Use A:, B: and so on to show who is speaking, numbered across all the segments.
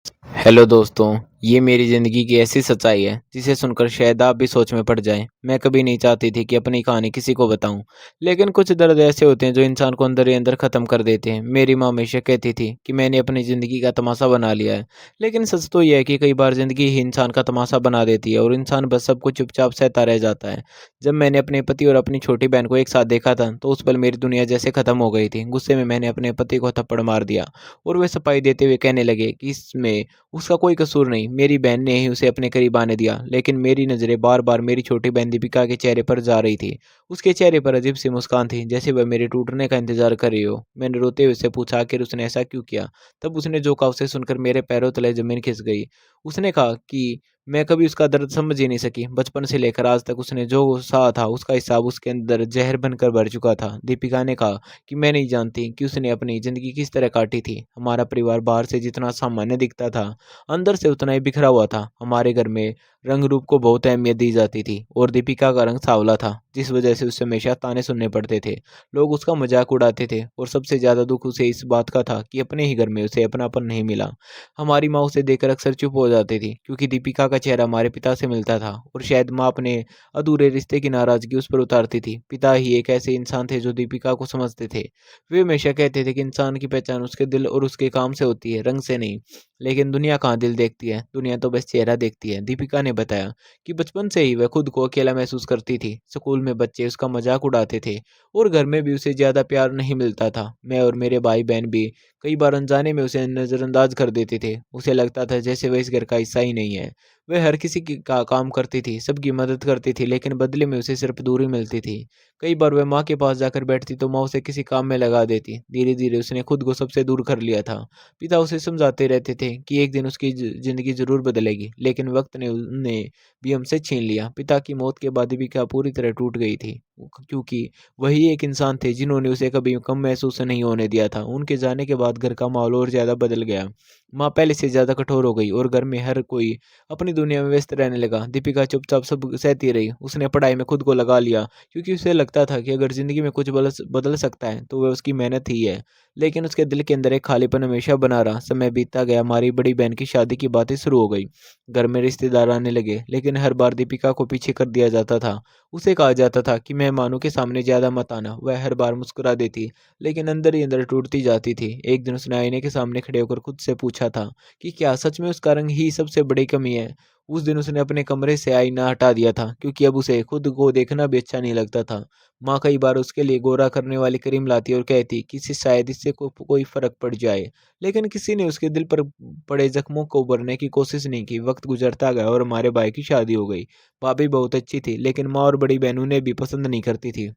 A: Hello दोस्तों, ये मेरी ज़िंदगी की ऐसी सच्चाई है जिसे सुनकर शायद आप भी सोच में पड़ जाएं। मैं कभी नहीं चाहती थी कि अपनी कहानी किसी को बताऊं, लेकिन कुछ दर्द ऐसे होते हैं जो इंसान को अंदर ही अंदर ख़त्म कर देते हैं। मेरी माँ हमेशा कहती थी कि मैंने अपनी ज़िंदगी का तमाशा बना लिया है, लेकिन सच तो यह है कि कई बार ज़िंदगी ही इंसान का तमाशा बना देती है और इंसान बस सब कुछ चुपचाप सहता रह जाता है। जब मैंने अपने पति और अपनी छोटी बहन को एक साथ देखा था, तो उस पल मेरी दुनिया जैसे ख़त्म हो गई थी। गुस्से में मैंने अपने पति को थप्पड़ मार दिया और वे सफाई देते हुए कहने लगे कि इसमें उसका कोई कसूर नहीं, मेरी बहन ने ही उसे अपने करीब आने दिया। लेकिन मेरी नज़रें बार-बार मेरी छोटी बहन दीपिका के चेहरे पर जा रही थी। उसके चेहरे पर अजीब-सी मुस्कान थी, जैसे वह मेरे टूटने का इंतज़ार कर रही हो। मैंने रोते हुए उससे पूछा आखिर उसने ऐसा क्यों किया? तब उसने जो कहा उसे सुनकर मेरे पैरों तले ज़मीन खिसक गई। उसने कहा कि मैं कभी उसका दर्द समझ ही नहीं सकी। बचपन से लेकर आज तक उसने जो सहा था, उसका हिसाब उसके अंदर ज़हर बनकर भर चुका था। दीपिका ने कहा कि मैं नहीं जानती कि उसने अपनी ज़िंदगी किस तरह काटी थी। हमारा परिवार बाहर से जितना सामान्य दिखता था, अंदर से उतना ही बिखरा हुआ था। हमारे घर में रंग रूप को बहुत अहमियत दी जाती थी और दीपिका का रंग सांवला था, जिस वजह से उसे हमेशा ताने सुनने पड़ते थे। लोग उसका मजाक उड़ाते थे और सबसे ज़्यादा दुख उसे इस बात का था कि अपने ही घर में उसे अपनापन नहीं मिला। हमारी माँ उसे देखकर अक्सर चुप हो जाती थी, क्योंकि दीपिका का चेहरा हमारे पिता से मिलता था और शायद माँ अपने अधूरे रिश्ते की नाराज़गी उस पर उतारती थी। पिता ही एक ऐसे इंसान थे जो दीपिका को समझते थे। वे हमेशा कहते थे कि इंसान की पहचान उसके दिल और उसके काम से होती है, रंग से नहीं। लेकिन दुनिया कहाँ दिल देखती है, दुनिया तो बस चेहरा देखती है। दीपिका ने बताया कि बचपन से ही वह खुद को अकेला महसूस करती थी। स्कूल में बच्चे उसका मजाक उड़ाते थे और घर में भी उसे ज़्यादा प्यार नहीं मिलता था। मैं और मेरे भाई बहन भी कई बार अनजाने में उसे नज़रअंदाज कर देते थे। उसे लगता था जैसे वह इस घर का हिस्सा ही नहीं है। वह हर किसी की का काम करती थी, सबकी मदद करती थी, लेकिन बदले में उसे सिर्फ दूरी मिलती थी। कई बार वह माँ के पास जाकर बैठती तो माँ उसे किसी काम में लगा देती। धीरे-धीरे उसने खुद को सबसे दूर कर लिया था। पिता उसे समझाते रहते थे कि एक दिन उसकी ज़िंदगी ज़रूर बदलेगी, लेकिन वक़्त ने उन्हें भी हमसे छीन लिया। पिता की मौत के बाद दीपिका पूरी तरह टूट गई थी, क्योंकि वही एक इंसान थे जिन्होंने उसे कभी कम महसूस नहीं होने दिया था। उनके जाने के बाद घर का माहौल और ज़्यादा बदल गया। माँ पहले से ज़्यादा कठोर हो गई और घर में हर कोई अपनी दुनिया में व्यस्त रहने लगा। दीपिका चुपचाप सब सहती रही। उसने पढ़ाई में खुद को लगा लिया, क्योंकि उसे लगता था कि अगर ज़िंदगी में कुछ बदल सकता है तो वह उसकी मेहनत ही है। लेकिन उसके दिल के अंदर एक खालीपन हमेशा बना रहा। समय बीतता गया, हमारी बड़ी बहन की शादी की बातें शुरू हो गई। घर में रिश्तेदार आने लगे, लेकिन हर बार दीपिका को पीछे कर दिया जाता था। उसे कहा जाता था कि मेहमानों के सामने ज़्यादा मत आना। वह हर बार मुस्कुरा देती, लेकिन अंदर ही अंदर टूटती जाती थी। एक दिन उसने आईने के सामने खड़े होकर खुद से पूछा था कि क्या सच में उसका रंग ही सबसे बड़ी कमी है। उस दिन उसने अपने कमरे से आईना हटा दिया था, क्योंकि अब उसे खुद को देखना भी अच्छा नहीं लगता था। माँ कई बार उसके लिए गोरा करने वाली क्रीम लाती और कहती कि शायद इससे कोई फ़र्क पड़ जाए। लेकिन किसी ने उसके दिल पर पड़े ज़ख्मों को भरने की कोशिश नहीं की। वक़्त गुज़रता गया और हमारे भाई की शादी हो गई। भाभी बहुत अच्छी थी, लेकिन माँ और बड़ी बहन उन्हें भी पसंद नहीं करती थी।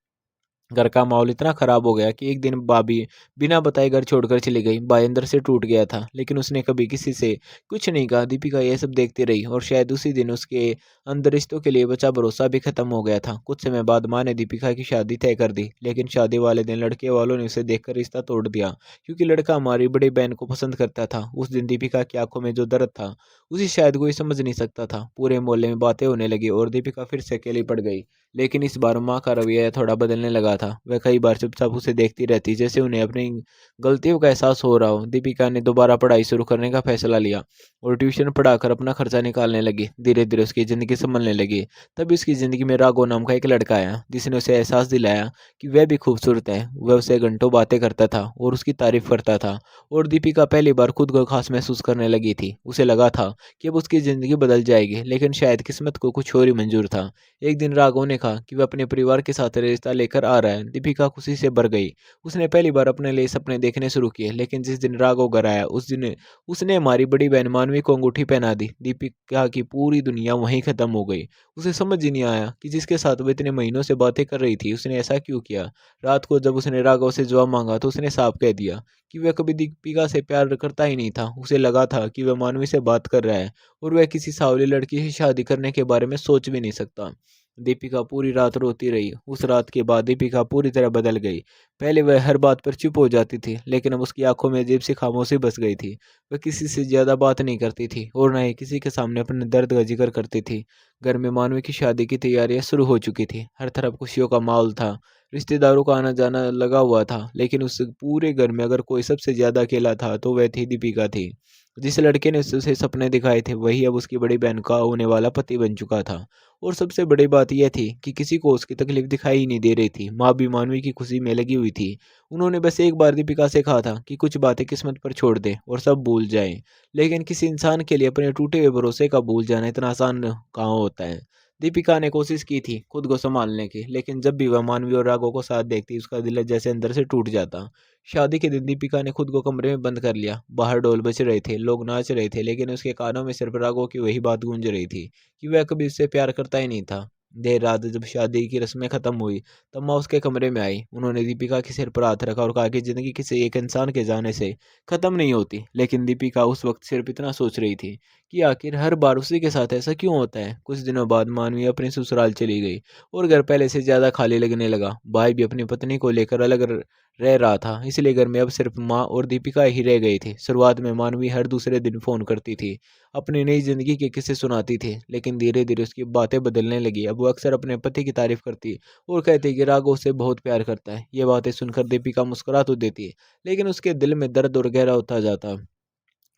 A: घर का माहौल इतना खराब हो गया कि एक दिन भाभी बिना बताए घर छोड़कर चली गई। भाई अंदर से टूट गया था, लेकिन उसने कभी किसी से कुछ नहीं कहा। दीपिका ये सब देखती रही और शायद उसी दिन उसके अंदर रिश्तों के लिए बचा भरोसा भी खत्म हो गया था। कुछ समय बाद माँ ने दीपिका की शादी तय कर दी, लेकिन शादी वाले दिन लड़के वालों ने उसे देखकर रिश्ता तोड़ दिया, क्योंकि लड़का हमारी बड़ी बहन को पसंद करता था। उस दिन दीपिका की आंखों में जो दर्द था, उसे शायद कोई समझ नहीं सकता था। पूरे मोहल्ले में बातें होने लगी और दीपिका फिर से अकेली पड़ गई। लेकिन इस बार माँ का रवैया थोड़ा बदलने लगा था। वह कई बार चुपचाप उसे देखती रहती, जैसे उन्हें अपनी गलतियों का एहसास हो रहा हो। दीपिका ने दोबारा पढ़ाई शुरू करने का फैसला लिया और ट्यूशन पढ़ाकर अपना खर्चा निकालने लगी। धीरे-धीरे उसकी ज़िंदगी संभलने लगी। तभी उसकी ज़िंदगी में राघव नाम का एक लड़का आया, जिसने उसे एहसास दिलाया कि वह भी खूबसूरत है। वह उससे घंटों बातें करता था और उसकी तारीफ़ करता था और दीपिका पहली बार खुद को खास महसूस करने लगी थी। उसे लगा था कि अब उसकी ज़िंदगी बदल जाएगी, लेकिन शायद किस्मत को कुछ और ही मंज़ूर था। एक दिन राघव ने कहा कि वह अपने परिवार के साथ रिश्ता लेकर आ रहा है। दीपिका खुशी से भर गई। उसने पहली बार अपने लिए सपने देखने शुरू किए। लेकिन जिस दिन राघव घर आया, उस दिन उसने हमारी बड़ी बहन मानवी को अंगूठी पहना दी। दीपिका की पूरी दुनिया वहीं खत्म हो गई। उसे समझ ही नहीं आया कि जिसके साथ वो इतने महीनों से बातें कर रही थी, उसने ऐसा क्यों किया। रात को जब उसने राघव से जवाब मांगा तो उसने साफ कह दिया कि वह कभी दीपिका से प्यार करता ही नहीं था। उसे लगा था कि वह मानवी से बात कर रहा है और वह किसी सांवली लड़की से शादी करने के बारे में सोच भी नहीं सकता। दीपिका पूरी रात रोती रही। उस रात के बाद दीपिका पूरी तरह बदल गई। पहले वह हर बात पर चुप हो जाती थी, लेकिन अब उसकी आंखों में अजीब-सी खामोशी बस गई थी। वह किसी से ज़्यादा बात नहीं करती थी और न ही किसी के सामने अपने दर्द का ज़िक्र करती थी। घर में मानवी की शादी की तैयारियां शुरू हो चुकी थी। हर तरफ खुशियों का माहौल था। रिश्तेदारों का आना-जाना लगा हुआ था, लेकिन उस पूरे घर में अगर कोई सबसे ज़्यादा अकेला था, तो वह थी दीपिका थी। जिस लड़के ने उसे सपने दिखाए थे वही अब उसकी बड़ी बहन का होने वाला पति बन चुका था। और सबसे बड़ी बात यह थी कि किसी को उसकी तकलीफ दिखाई ही नहीं दे रही थी। माँ भी मानवी की खुशी में लगी हुई थी। उन्होंने बस एक बार दीपिका से कहा था कि कुछ बातें किस्मत पर छोड़ दे और सब भूल जाए। लेकिन किसी इंसान के लिए अपने टूटे हुए भरोसे का भूल जाना इतना आसान कहाँ होता है। दीपिका ने कोशिश की थी खुद को संभालने की, लेकिन जब भी वह मानवी और राघव को साथ देखती उसका दिल जैसे अंदर से टूट जाता। शादी के दिन दीपिका ने खुद को कमरे में बंद कर लिया। बाहर ढोल बज रहे थे, लोग नाच रहे थे, लेकिन उसके कानों में सिर्फ राघव की वही बात गूंज रही थी कि वह कभी उससे प्यार करता ही नहीं था। देर रात जब शादी की रस्में खत्म हुई, तब माँ उसके कमरे में आई। उन्होंने दीपिका के सिर पर हाथ रखा और कहा कि जिंदगी किसी एक इंसान के जाने से खत्म नहीं होती। लेकिन दीपिका उस वक्त सिर्फ इतना सोच रही थी कि आखिर हर बार उसी के साथ ऐसा क्यों होता है। कुछ दिनों बाद मानवी अपने ससुराल चली गई और घर पहले से ज्यादा खाली लगने लगा। भाई भी अपनी पत्नी को लेकर अलग रह रहा था, इसलिए घर में अब सिर्फ माँ और दीपिका ही रह गई थी। शुरुआत में मानवी हर दूसरे दिन फोन करती थी, अपनी नई जिंदगी के किस्से सुनाती थी, लेकिन धीरे धीरे उसकी बातें बदलने लगी। अब वो अक्सर अपने पति की तारीफ करती और कहती कि राघव उसे बहुत प्यार करता है। ये बातें सुनकर दीपिका मुस्कुरा तो देती है, लेकिन उसके दिल में दर्द और गहरा होता जाता।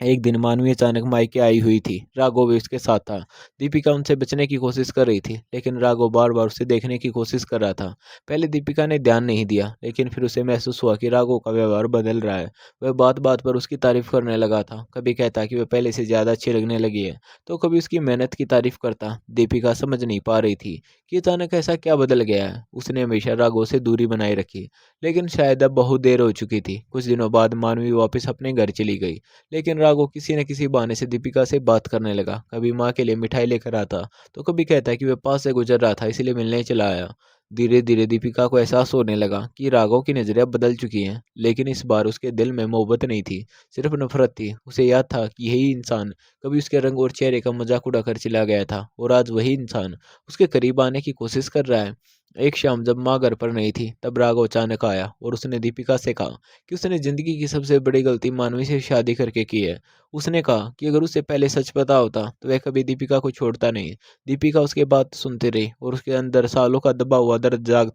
A: एक दिन मानवी अचानक मायके आई हुई थी। राघव भी उसके साथ था। दीपिका उनसे बचने की कोशिश कर रही थी, लेकिन राघव बार बार उसे देखने की कोशिश कर रहा था। पहले दीपिका ने ध्यान नहीं दिया, लेकिन फिर उसे महसूस हुआ कि राघव का व्यवहार बदल रहा है। वह बात बात पर उसकी तारीफ करने लगा था। कभी कहता कि वह पहले से ज्यादा अच्छी लगने लगी है, तो कभी उसकी मेहनत की तारीफ करता। दीपिका समझ नहीं पा रही थी कि अचानक ऐसा क्या बदल गया है। उसने हमेशा राघव से दूरी बनाए रखी, लेकिन शायद अब बहुत देर हो चुकी थी। कुछ दिनों बाद मानवी वापस अपने घर चली गई, लेकिन राघव किसी न किसी बहाने से दीपिका से बात करने लगा। कभी माँ के लिए मिठाई लेकर आता, तो कभी कहता कि वह पास से गुजर रहा था इसलिए मिलने चला आया। धीरे धीरे दीपिका को एहसास होने लगा कि राघव की नजरें अब बदल चुकी हैं, लेकिन इस बार उसके दिल में मोहब्बत नहीं थी, सिर्फ नफरत थी। उसे याद था कि यही इंसान कभी उसके रंग और चेहरे का मजाक उड़ाकर चला गया था, और आज वही इंसान उसके करीब आने की कोशिश कर रहा है। एक शाम जब माँ घर पर नहीं थी, तब राघव अचानक आया और उसने दीपिका से कहा कि उसने जिंदगी की सबसे बड़ी गलती मानवी से शादी करके की है। उसने कहा कि अगर उसे पहले सच पता होता तो वह कभी दीपिका को छोड़ता नहीं। दीपिका उसके बात सुनती रही और उसके अंदर सालों का दबा हुआ दर्द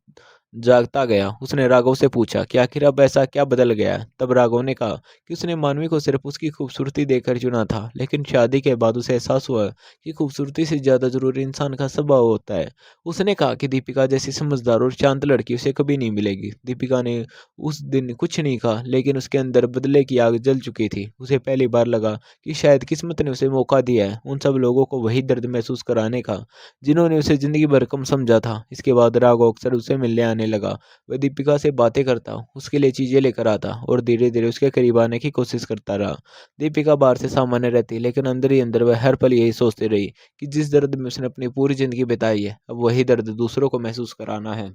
A: जागता गया। उसने राघव से पूछा कि आखिर अब ऐसा क्या बदल गया है। तब राघव ने कहा कि उसने मानवी को सिर्फ उसकी खूबसूरती देखकर चुना था, लेकिन शादी के बाद उसे एहसास हुआ कि खूबसूरती से ज्यादा जरूरी इंसान का स्वभाव होता है। उसने कहा कि दीपिका जैसी समझदार और शांत लड़की उसे कभी नहीं मिलेगी। दीपिका ने उस दिन कुछ नहीं कहा, लेकिन उसके अंदर बदले की आग जल चुकी थी। उसे पहली बार लगा कि शायद किस्मत ने उसे मौका दिया है उन सब लोगों को वही दर्द महसूस कराने का जिन्होंने उसे जिंदगी भर कम समझा था। इसके बाद राघव अक्सर उसे मिलने आने लगा। वह दीपिका से बातें करता, उसके लिए चीजें लेकर आता और धीरे धीरे उसके करीब आने की कोशिश करता रहा। दीपिका बाहर से सामान्य रहती, लेकिन अंदर ही अंदर वह हर पल यही सोचती रही कि जिस दर्द में उसने अपनी पूरी जिंदगी बिताई है, अब वही दर्द दूसरों को महसूस कराना है।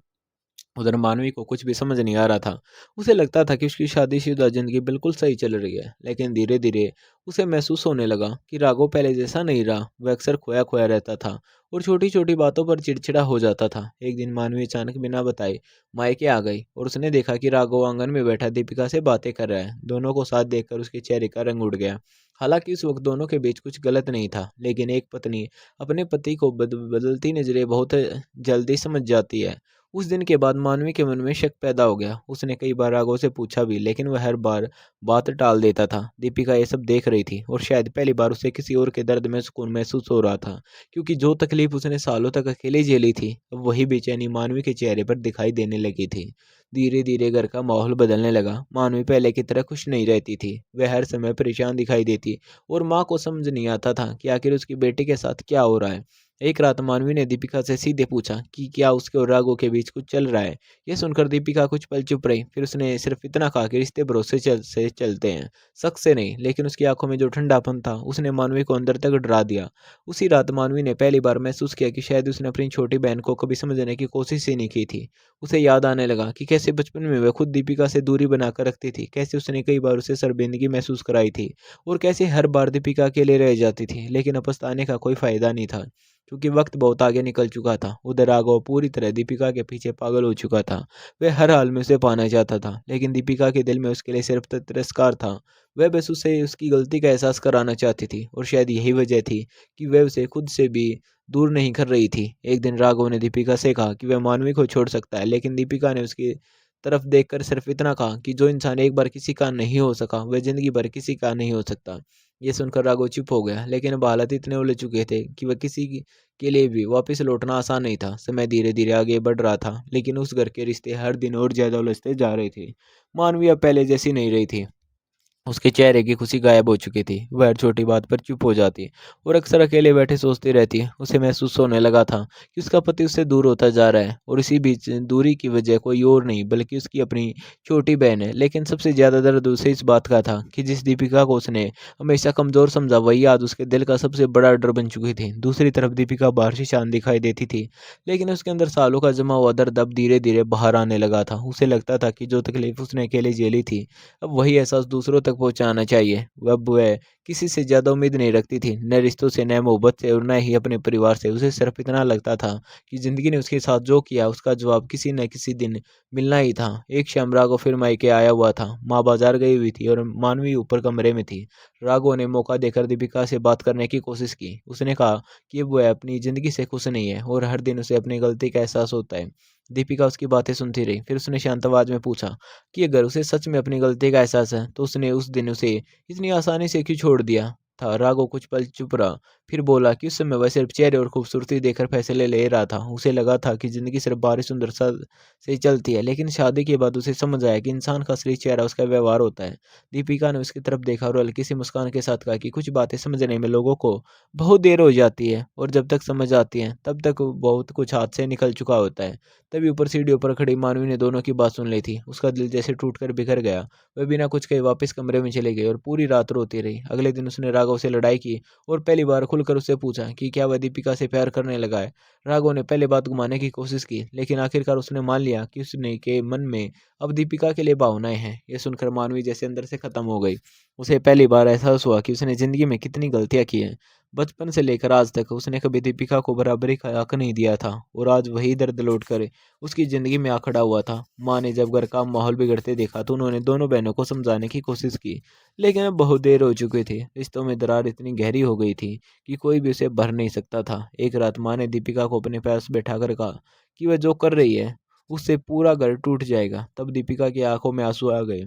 A: उधर मानवी को कुछ भी समझ नहीं आ रहा था। उसे लगता था कि उसकी शादीशुदा जिंदगी बिल्कुल सही चल रही है, लेकिन धीरे धीरे उसे महसूस होने लगा कि राघव पहले जैसा नहीं रहा। वह अक्सर खोया खोया रहता था और छोटी छोटी बातों पर चिड़चिड़ा हो जाता था। एक दिन मानवी अचानक बिना बताए मायके आ गई और उसने देखा कि राघव आंगन में बैठा दीपिका से बातें कर रहा है। दोनों को साथ देखकर उसके चेहरे का रंग उड़ गया। हालांकि उस वक्त दोनों के बीच कुछ गलत नहीं था, लेकिन एक पत्नी अपने पति को बदलती नजरें बहुत जल्दी समझ जाती है। उस दिन के बाद मानवी के मन में शक पैदा हो गया। उसने कई बार राघव से पूछा भी, लेकिन वह हर बार बात टाल देता था। दीपिका ये सब देख रही थी और शायद पहली बार उसे किसी और के दर्द में सुकून महसूस हो रहा था, क्योंकि जो तकलीफ उसने सालों तक अकेले झेली थी, अब वही बेचैनी मानवी के चेहरे पर दिखाई देने लगी थी। धीरे धीरे घर का माहौल बदलने लगा। मानवी पहले की तरह खुश नहीं रहती थी। वह हर समय परेशान दिखाई देती और माँ को समझ नहीं आता था कि आखिर उसकी बेटी के साथ क्या हो रहा है। एक रात मानवी ने दीपिका से सीधे पूछा कि क्या उसके और राघव के बीच कुछ चल रहा है। यह सुनकर दीपिका कुछ पल चुप रही, फिर उसने सिर्फ इतना कहा कि रिश्ते भरोसे से चलते हैं, शक से नहीं। लेकिन उसकी आंखों में जो ठंडापन था, उसने मानवी को अंदर तक डरा दिया। उसी रात मानवी ने पहली बार महसूस किया कि शायद उसने अपनी छोटी बहन को कभी समझने की कोशिश ही नहीं की थी। उसे याद आने लगा कि कैसे बचपन में वह खुद दीपिका से दूरी बनाकर रखती थी, कैसे उसने कई बार उसे शर्मिंदगी महसूस कराई थी, और कैसे हर बार दीपिका अकेले रह जाती थी। लेकिन अब पछताने का कोई फायदा नहीं था, क्योंकि वक्त बहुत आगे निकल चुका था। उधर राघव पूरी तरह दीपिका के पीछे पागल हो चुका था। वह हर हाल में उसे पाना चाहता था, लेकिन दीपिका के दिल में उसके लिए सिर्फ तिरस्कार था। वह बस उसे उसकी गलती का एहसास कराना चाहती थी, और शायद यही वजह थी कि वह उसे खुद से भी दूर नहीं कर रही थी। एक दिन राघव ने दीपिका से कहा कि वह मानवी को छोड़ सकता है, लेकिन दीपिका ने उसकी तरफ देखकर सिर्फ इतना कहा कि जो इंसान एक बार किसी का नहीं हो सका, वह जिंदगी भर किसी का नहीं हो सकता। ये सुनकर राघव चुप हो गया, लेकिन अब हालात इतने उलझ चुके थे कि वह के लिए भी वापस लौटना आसान नहीं था। समय धीरे धीरे आगे बढ़ रहा था, लेकिन उस घर के रिश्ते हर दिन और ज्यादा उलझते जा रहे थे। मानवी अब पहले जैसी नहीं रही थी। उसके चेहरे की खुशी गायब हो चुकी थी। वह हर छोटी बात पर चुप हो जाती और अक्सर अकेले बैठे सोचती रहती। उसे महसूस होने लगा था कि उसका पति उससे दूर होता जा रहा है, और इसी बीच दूरी की वजह कोई और नहीं बल्कि उसकी अपनी छोटी बहन है। लेकिन सबसे ज्यादा दर्द उसे इस बात का था कि जिस दीपिका को उसने हमेशा कमजोर समझा, वही आज उसके दिल का सबसे बड़ा डर बन चुकी थी। दूसरी तरफ दीपिका बाहर से शांत दिखाई देती थी, लेकिन उसके अंदर सालों का जमा हुआ दर्द अब धीरे धीरे बाहर आने लगा था। उसे लगता था कि जो तकलीफ उसने अकेले झेली थी, अब वही एहसास दूसरों तक पहुंचाना चाहिए। अब वह किसी से ज़्यादा उम्मीद नहीं रखती थी, न रिश्तों से, न मोहब्बत से, और न ही अपने परिवार से। उसे सिर्फ इतना लगता था कि ज़िंदगी ने उसके साथ जो किया उसका जवाब किसी न किसी दिन मिलना ही था। एक शाम राघव फिर मायके आया हुआ था। माँ बाजार गई हुई थी और मानवी ऊपर कमरे में थी। राघव ने मौका देकर दीपिका से बात करने की कोशिश की। उसने कहा कि वह अपनी ज़िंदगी से खुश नहीं है और हर दिन उसे अपनी गलती का एहसास होता है। दीपिका उसकी बातें सुनती रही। फिर उसने शांत आवाज में पूछा कि अगर उसे सच में अपनी गलती का एहसास है, तो उसने उस दिन उसे इतनी आसानी से क्यों छोड़ दिया था। राघव कुछ पल चुप रहा, फिर बोला कि उस समय वह सिर्फ चेहरे और खूबसूरती देखकर फैसले ले रहा था। उसे लगा था कि जिंदगी सिर्फ बाहरी सुंदरता से ही चलती है, लेकिन शादी के बाद उसे समझ आया कि इंसान का असली चेहरा उसका व्यवहार होता है। दीपिका ने उसकी तरफ देखा और हल्की सी मुस्कान के साथ कहा कि कुछ बातें समझने में लोगों को बहुत देर हो जाती है, और जब तक समझ आती है तब तक बहुत कुछ हाथ से निकल चुका होता है। तभी ऊपर सीढ़ियों पर खड़ी मानवी ने दोनों की बात सुन ली थी। उसका दिल जैसे टूटकर बिखर गया। वह बिना कुछ कहे वापस कमरे में चली गई और पूरी रात रोती रही। अगले दिन उसने राघव से लड़ाई की और पहली बार खुलकर उससे पूछा कि क्या वह दीपिका से प्यार करने लगा है। राघव ने पहले बात घुमाने की कोशिश की, लेकिन आखिरकार उसने मान लिया कि उसने के मन में अब दीपिका के लिए भावनाएं हैं। यह सुनकर मानवी जैसे अंदर से खत्म हो गई। उसे पहली बार एहसास हुआ कि उसने जिंदगी में कितनी गलतियां की हैं। बचपन से लेकर आज तक उसने कभी दीपिका को बराबरी का हक नहीं दिया था, और आज वही दर्द लौट कर उसकी ज़िंदगी में आ खड़ा हुआ था। माँ ने जब घर का माहौल बिगड़ते देखा, तो उन्होंने दोनों बहनों को समझाने की कोशिश की, लेकिन अब बहुत देर हो चुकी थी। रिश्तों में दरार इतनी गहरी हो गई थी कि कोई भी उसे भर नहीं सकता था। एक रात माँ ने दीपिका को अपने पास बैठाकर कहा कि वह जो कर रही है उससे पूरा घर टूट जाएगा। तब दीपिका की आंखों में आंसू आ गए।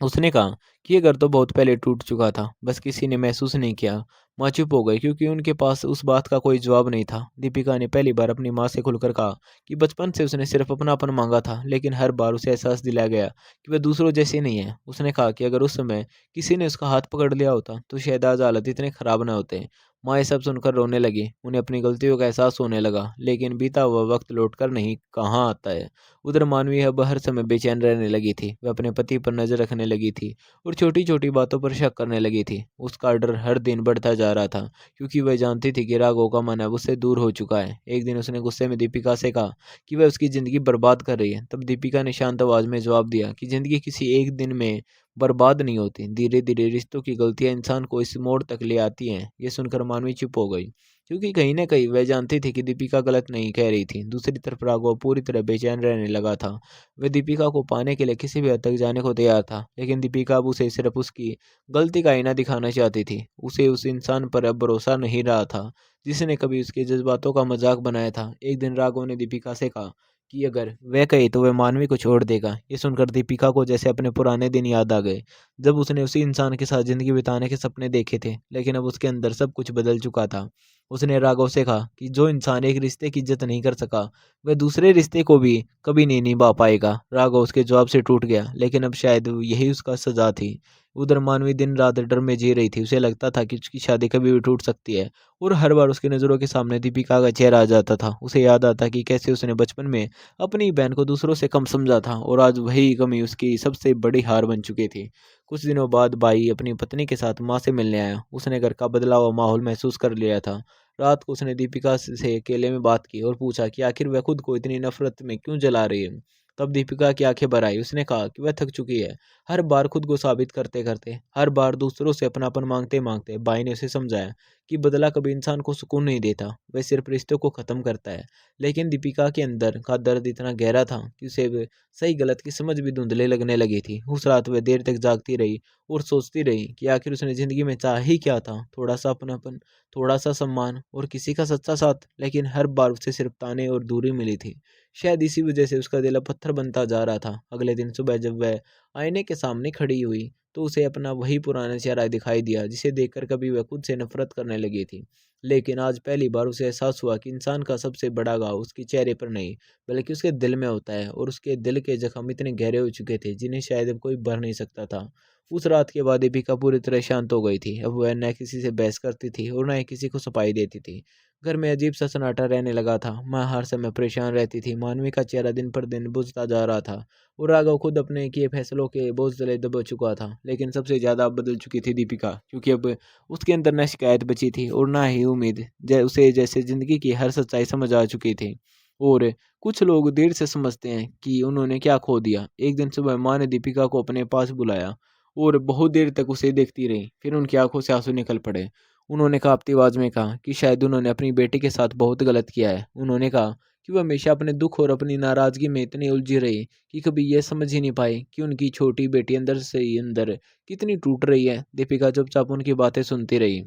A: उसने कहा कि ये घर तो बहुत पहले टूट चुका था, बस किसी ने महसूस नहीं किया। माँ चुप हो गई, क्योंकि उनके पास उस बात का कोई जवाब नहीं था। दीपिका ने पहली बार अपनी माँ से खुलकर कहा कि बचपन से उसने सिर्फ अपनापन मांगा था, लेकिन हर बार उसे एहसास दिलाया गया कि वह दूसरों जैसी नहीं है। उसने कहा कि अगर उस समय किसी ने उसका हाथ पकड़ लिया होता, तो शायद आज हालत इतने खराब न होते। माँ ये सब सुनकर रोने लगी। उन्हें अपनी गलतियों का एहसास होने लगा, लेकिन बीता हुआ वक्त लौट कर नहीं कहाँ आता है। उधर मानवी अब हर समय बेचैन रहने लगी थी। वह अपने पति पर नजर रखने लगी थी और छोटी छोटी बातों पर शक करने लगी थी। उसका डर हर दिन बढ़ता जा रहा था, क्योंकि वह जानती थी कि राघव का मन अब उससे दूर हो चुका है। एक दिन उसने गुस्से में दीपिका से कहा कि वह उसकी जिंदगी बर्बाद कर रही है। तब दीपिका ने शांत आवाज में जवाब दिया कि जिंदगी किसी एक दिन में बर्बाद नहीं होती, धीरे धीरे रिश्तों की गलतियां इंसान को इस मोड़ तक ले आती हैं। ये सुनकर मानवी चुप हो गई, क्योंकि कहीं न कहीं वह जानती थी कि दीपिका गलत नहीं कह रही थी। दूसरी तरफ राघव पूरी तरह बेचैन रहने लगा था। वह दीपिका को पाने के लिए किसी भी हद तक जाने को तैयार था, लेकिन दीपिका अब उसे सिर्फ उसकी गलती का आईना दिखाना चाहती थी। उसे उस इंसान पर अब भरोसा नहीं रहा था, जिसने कभी उसके जज़्बातों का मज़ाक बनाया था। एक दिन राघव ने दीपिका से कहा कि अगर वह कहे तो वह मानवी को छोड़ देगा। ये सुनकर दीपिका को जैसे अपने पुराने दिन याद आ गए, जब उसने उसी इंसान के साथ ज़िंदगी बिताने के सपने देखे थे। लेकिन अब उसके अंदर सब कुछ बदल चुका था। उसने राघव से कहा कि जो इंसान एक रिश्ते की इज्जत नहीं कर सका, वह दूसरे रिश्ते को भी कभी नहीं निभा पाएगा। राघव उसके जवाब से टूट गया, लेकिन अब शायद यही उसका सजा थी। उधर मानवी दिन रात डर में जी रही थी। उसे लगता था कि उसकी शादी कभी भी टूट सकती है, और हर बार उसकी नज़रों के सामने दीपिका का चेहरा आ जाता था। उसे याद आता कि कैसे उसने बचपन में अपनी बहन को दूसरों से कम समझा था, और आज वही कमी उसकी सबसे बड़ी हार बन चुकी थी। कुछ दिनों बाद भाई अपनी पत्नी के साथ माँ से मिलने आया। उसने घर का बदला हुआ माहौल महसूस कर लिया था। रात को उसने दीपिका से अकेले में बात की और पूछा कि आखिर वह खुद को इतनी नफरत में क्यों जला रही है। तब दीपिका की आंखें भर आई। उसने कहा कि वह थक चुकी है, हर बार खुद को साबित करते करते, हर बार दूसरों से अपनापन मांगते मांगते। भाई ने उसे समझाया कि बदला कभी इंसान को सुकून नहीं देता, वह सिर्फ रिश्तों को खत्म करता है। लेकिन दीपिका के अंदर का दर्द इतना गहरा था कि उसे सही गलत की समझ भी धुंधले लगने लगी थी। उस रात वह देर तक जागती रही और सोचती रही कि आखिर उसने जिंदगी में चाहा ही क्या था। थोड़ा सा अपनापन, थोड़ा सा सम्मान, और किसी का सच्चा साथ। लेकिन हर बार उसे सिर्फ ताने और दूरी मिली थी। शायद इसी वजह से उसका दिल अब पत्थर बनता जा रहा था। अगले दिन सुबह जब वह आईने के सामने खड़ी हुई, तो उसे अपना वही पुराना चेहरा दिखाई दिया जिसे देखकर कभी वह खुद से नफरत करने लगी थी। लेकिन आज पहली बार उसे एहसास हुआ कि इंसान का सबसे बड़ा घाव उसके चेहरे पर नहीं बल्कि उसके दिल में होता है, और उसके दिल के जख्म इतने गहरे हो चुके थे जिन्हें शायद अब कोई भर नहीं सकता था। उस रात के बाद दीपिका पूरी तरह शांत हो गई थी। अब वह न किसी से बहस करती थी और न ही किसी को सफाई देती थी। घर में अजीब सा सन्नाटा रहने लगा था। माँ हर समय परेशान रहती थी। मानवी का चेहरा दिन पर दिन बुझता जा रहा था और राघव खुद अपने किए फैसलों के बोझ तले दब चुका था। लेकिन सबसे ज्यादा बदल चुकी थी दीपिका, क्योंकि अब उसके अंदर न शिकायत बची थी और ना ही उम्मीद। उसे जैसे जिंदगी की हर सच्चाई समझ आ चुकी थी। और कुछ लोग देर से समझते हैं कि उन्होंने क्या खो दिया। एक दिन सुबह माँ ने दीपिका को अपने पास बुलाया और बहुत देर तक उसे देखती रही। फिर उनकी आंखों से आंसू निकल पड़े। उन्होंने कांपती आवाज में कहा कि शायद उन्होंने अपनी बेटी के साथ बहुत गलत किया है। उन्होंने कहा कि वह हमेशा अपने दुख और अपनी नाराजगी में इतनी उलझी रही कि कभी यह समझ ही नहीं पाई कि उनकी छोटी बेटी अंदर से ही अंदर कितनी टूट रही है। दीपिका चुपचाप उनकी बातें सुनती रही,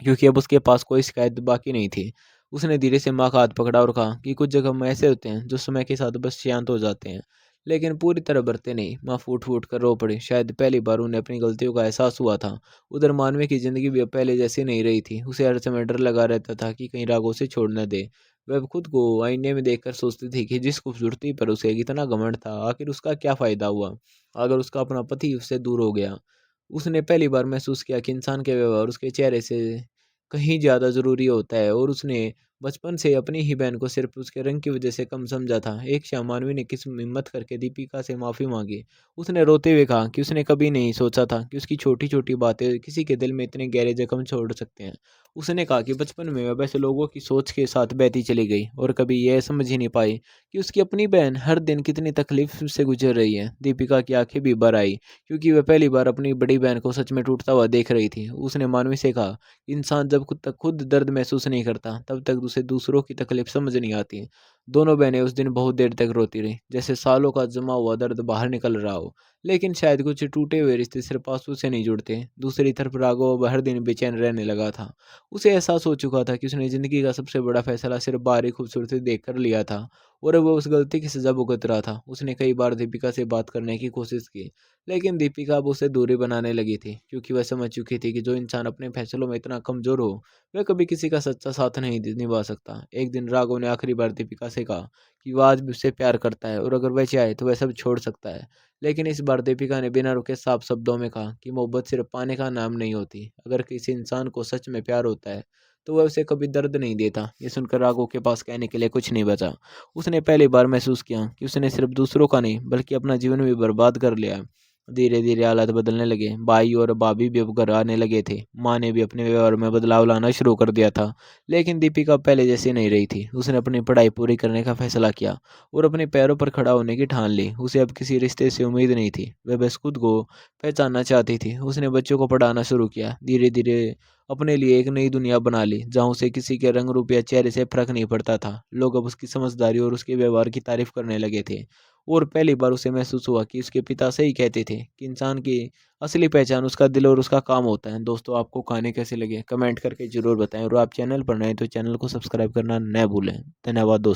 A: क्योंकि अब उसके पास कोई शिकायत बाकी नहीं थी। उसने धीरे से माँ का हाथ पकड़ा और कहा कि कुछ जख्म ऐसे होते हैं जो समय के साथ बस शांत हो जाते हैं, लेकिन पूरी तरह भरते नहीं। माँ फूट फूट कर रो पड़ी। शायद पहली बार उन्हें अपनी गलतियों का एहसास हुआ था। उधर मानवी की जिंदगी भी अब पहले जैसी नहीं रही थी। उसे हर समय डर लगा रहता था कि कहीं रागों से छोड़ न दे। वह अब खुद को आईने में देखकर सोचती थी कि जिस खूबसूरती पर उसे इतना घमंड था, आखिर उसका क्या फायदा हुआ अगर उसका अपना पति उससे दूर हो गया। उसने पहली बार महसूस किया कि इंसान के व्यवहार उसके चेहरे से कहीं ज़्यादा ज़रूरी होता है, और उसने बचपन से अपनी ही बहन को सिर्फ उसके रंग की वजह से कम समझा था। एक शाम मानवी ने किस हिम्मत करके दीपिका से माफ़ी मांगी। उसने रोते हुए कहा कि उसने कभी नहीं सोचा था कि उसकी छोटी छोटी बातें किसी के दिल में इतने गहरे जख्म छोड़ सकते हैं। उसने कहा कि बचपन में वह वैसे लोगों की सोच के साथ बहती चली गई और कभी यह समझ ही नहीं पाई कि उसकी अपनी बहन हर दिन कितनी तकलीफ से गुजर रही है। दीपिका की आंखें भी भर आई, क्योंकि वह पहली बार अपनी बड़ी बहन को सच में टूटता हुआ देख रही थी। उसने मानवी से कहा, इंसान जब खुद दर्द महसूस नहीं करता तब तक उसे दूसरों की तकलीफ समझ नहीं आती। दोनों बहनें उस दिन बहुत देर तक रोती रहीं, जैसे सालों का जमा हुआ दर्द बाहर निकल रहा हो। लेकिन शायद कुछ टूटे हुए रिश्ते सिर्फ आंसू से नहीं जुड़ते। दूसरी तरफ राघव अब हर दिन बेचैन रहने लगा था। उसे एहसास हो चुका था कि उसने जिंदगी का सबसे बड़ा फैसला सिर्फ बाहरी खूबसूरती देख कर लिया था, और अब वो उस गलती की सजा भुगत रहा था। उसने कई बार दीपिका से बात करने की कोशिश की, लेकिन दीपिका अब उसे दूरी बनाने लगी थी, क्योंकि वह समझ चुकी थी कि जो इंसान अपने फैसलों में इतना कमजोर हो वह कभी किसी का सच्चा साथ नहीं निभा सकता। एक दिन राघव ने आखिरी बार दीपिका से कहा कि वह आज भी उससे प्यार करता है और अगर वह चाहे तो वह सब छोड़ सकता है। लेकिन इस बार दीपिका ने बिना रुके साफ शब्दों में कहा कि मोहब्बत सिर्फ पाने का नाम नहीं होती। अगर किसी इंसान को सच में प्यार होता है तो वह उसे कभी दर्द नहीं देता। ये सुनकर राघव के पास कहने के लिए कुछ नहीं बचा। उसने पहली बार महसूस किया कि उसने सिर्फ दूसरों का नहीं बल्कि अपना जीवन भी बर्बाद कर लिया है। धीरे धीरे हालात बदलने लगे। भाई और भाभी भी अब घर आने लगे थे। माँ ने भी अपने व्यवहार में बदलाव लाना शुरू कर दिया था। लेकिन दीपिका पहले जैसी नहीं रही थी। उसने अपनी पढ़ाई पूरी करने का फैसला किया और अपने पैरों पर खड़ा होने की ठान ली। उसे अब किसी रिश्ते से उम्मीद नहीं थी। वह बस खुद को पहचानना चाहती थी। उसने बच्चों को पढ़ाना शुरू किया। धीरे धीरे अपने लिए एक नई दुनिया बना ली, जहाँ उसे किसी के रंग रूप या चेहरे से फर्क नहीं पड़ता था। लोग अब उसकी समझदारी और उसके व्यवहार की तारीफ करने लगे थे। और पहली बार उसे महसूस हुआ कि उसके पिता सही कहते थे कि इंसान की असली पहचान उसका दिल और उसका काम होता है। दोस्तों, आपको कहानी कैसे लगे कमेंट करके जरूर बताएं, और आप चैनल पर नए तो चैनल को सब्सक्राइब करना न भूलें। धन्यवाद दोस्तों।